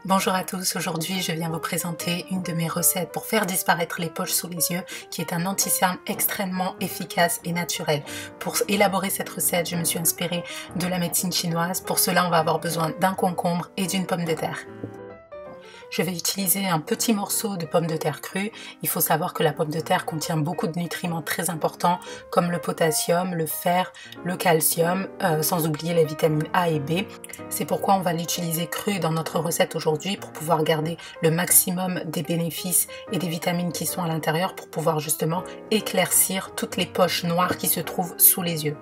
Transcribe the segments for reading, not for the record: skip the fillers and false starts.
Bonjour à tous, aujourd'hui je viens vous présenter une de mes recettes pour faire disparaître les poches sous les yeux qui est un anti-cerne extrêmement efficace et naturel. Pour élaborer cette recette, je me suis inspirée de la médecine chinoise. Pour cela, on va avoir besoin d'un concombre et d'une pomme de terre. Je vais utiliser un petit morceau de pomme de terre crue. Il faut savoir que la pomme de terre contient beaucoup de nutriments très importants comme le potassium, le fer, le calcium, sans oublier les vitamines A et B. C'est pourquoi on va l'utiliser crue dans notre recette aujourd'hui pour pouvoir garder le maximum des bénéfices et des vitamines qui sont à l'intérieur pour pouvoir justement éclaircir toutes les poches noires qui se trouvent sous les yeux.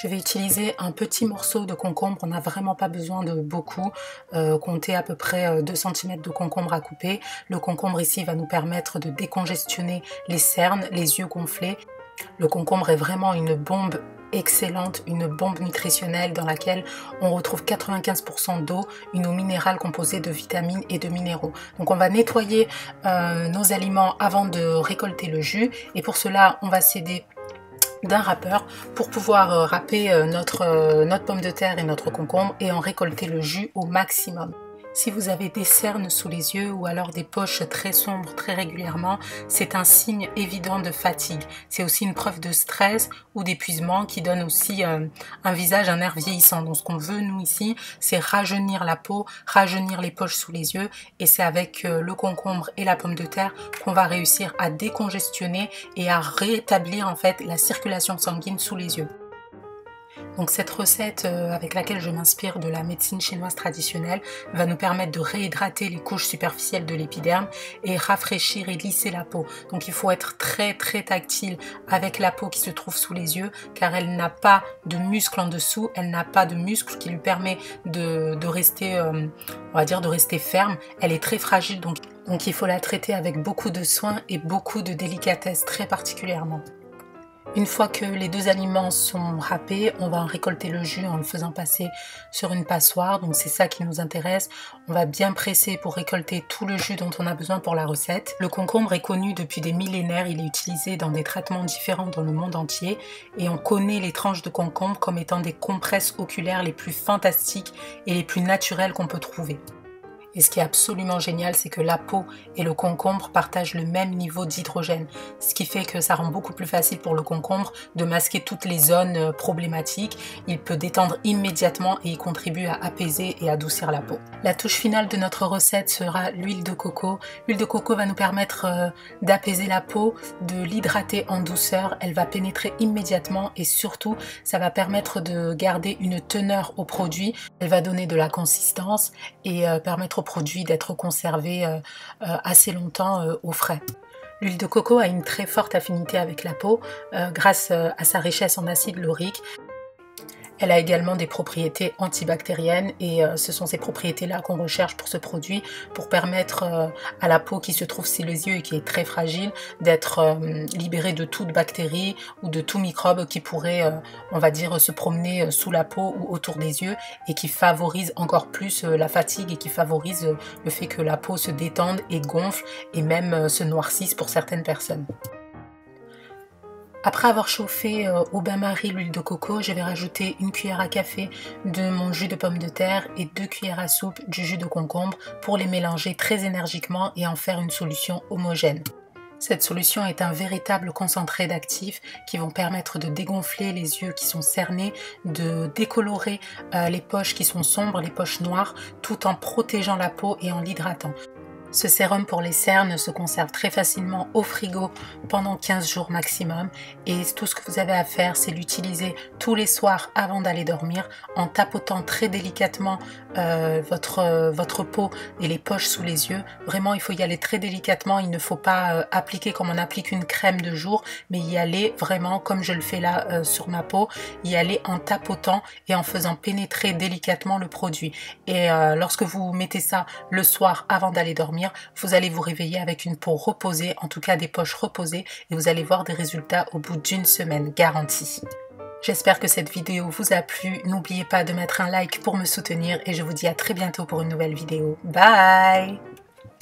Je vais utiliser un petit morceau de concombre, on n'a vraiment pas besoin de beaucoup, comptez à peu près 2 cm de concombre à couper. Le concombre ici va nous permettre de décongestionner les cernes, les yeux gonflés. Le concombre est vraiment une bombe excellente, une bombe nutritionnelle dans laquelle on retrouve 95% d'eau, une eau minérale composée de vitamines et de minéraux. Donc on va nettoyer nos aliments avant de récolter le jus et pour cela on va s'aider d'un râpeur pour pouvoir râper notre pomme de terre et notre concombre et en récolter le jus au maximum. Si vous avez des cernes sous les yeux ou alors des poches très sombres très régulièrement, c'est un signe évident de fatigue. C'est aussi une preuve de stress ou d'épuisement qui donne aussi un visage, un air vieillissant. Donc ce qu'on veut nous ici, c'est rajeunir la peau, rajeunir les poches sous les yeux et c'est avec le concombre et la pomme de terre qu'on va réussir à décongestionner et à rétablir en fait la circulation sanguine sous les yeux. Donc cette recette avec laquelle je m'inspire de la médecine chinoise traditionnelle va nous permettre de réhydrater les couches superficielles de l'épiderme et rafraîchir et lisser la peau. Donc il faut être très tactile avec la peau qui se trouve sous les yeux car elle n'a pas de muscle en dessous, elle n'a pas de muscle qui lui permet de rester, on va dire, de rester ferme. Elle est très fragile donc il faut la traiter avec beaucoup de soin et beaucoup de délicatesse très particulièrement. Une fois que les deux aliments sont râpés, on va en récolter le jus en le faisant passer sur une passoire. Donc c'est ça qui nous intéresse. On va bien presser pour récolter tout le jus dont on a besoin pour la recette. Le concombre est connu depuis des millénaires. Il est utilisé dans des traitements différents dans le monde entier. Et on connaît les tranches de concombre comme étant des compresses oculaires les plus fantastiques et les plus naturelles qu'on peut trouver. Et ce qui est absolument génial, c'est que la peau et le concombre partagent le même niveau d'hydrogène, ce qui fait que ça rend beaucoup plus facile pour le concombre de masquer toutes les zones problématiques. Il peut détendre immédiatement et il contribue à apaiser et adoucir la peau. La touche finale de notre recette sera l'huile de coco. L'huile de coco va nous permettre d'apaiser la peau, de l'hydrater en douceur. Elle va pénétrer immédiatement et surtout, ça va permettre de garder une teneur au produit. Elle va donner de la consistance et permettre au produit d'être conservé assez longtemps au frais. L'huile de coco a une très forte affinité avec la peau grâce à sa richesse en acide laurique. Elle a également des propriétés antibactériennes et ce sont ces propriétés-là qu'on recherche pour ce produit pour permettre à la peau qui se trouve sous les yeux et qui est très fragile d'être libérée de toute bactérie ou de tout microbe qui pourrait, on va dire, se promener sous la peau ou autour des yeux et qui favorise encore plus la fatigue et qui favorise le fait que la peau se détende et gonfle et même se noircisse pour certaines personnes. Après avoir chauffé au bain-marie l'huile de coco, je vais rajouter 1 cuillère à café de mon jus de pomme de terre et 2 cuillères à soupe du jus de concombre pour les mélanger très énergiquement et en faire une solution homogène. Cette solution est un véritable concentré d'actifs qui vont permettre de dégonfler les yeux qui sont cernés, de décolorer les poches qui sont sombres, les poches noires, tout en protégeant la peau et en l'hydratant. Ce sérum pour les cernes se conserve très facilement au frigo pendant 15 jours maximum et tout ce que vous avez à faire, c'est l'utiliser tous les soirs avant d'aller dormir en tapotant très délicatement votre peau et les poches sous les yeux. Vraiment, il faut y aller très délicatement, il ne faut pas appliquer comme on applique une crème de jour, mais y aller vraiment comme je le fais là sur ma peau, y aller en tapotant et en faisant pénétrer délicatement le produit. Et lorsque vous mettez ça le soir avant d'aller dormir, vous allez vous réveiller avec une peau reposée, en tout cas des poches reposées, et vous allez voir des résultats au bout d'1 semaine, garantie. J'espère que cette vidéo vous a plu. N'oubliez pas de mettre un like pour me soutenir et je vous dis à très bientôt pour une nouvelle vidéo. Bye!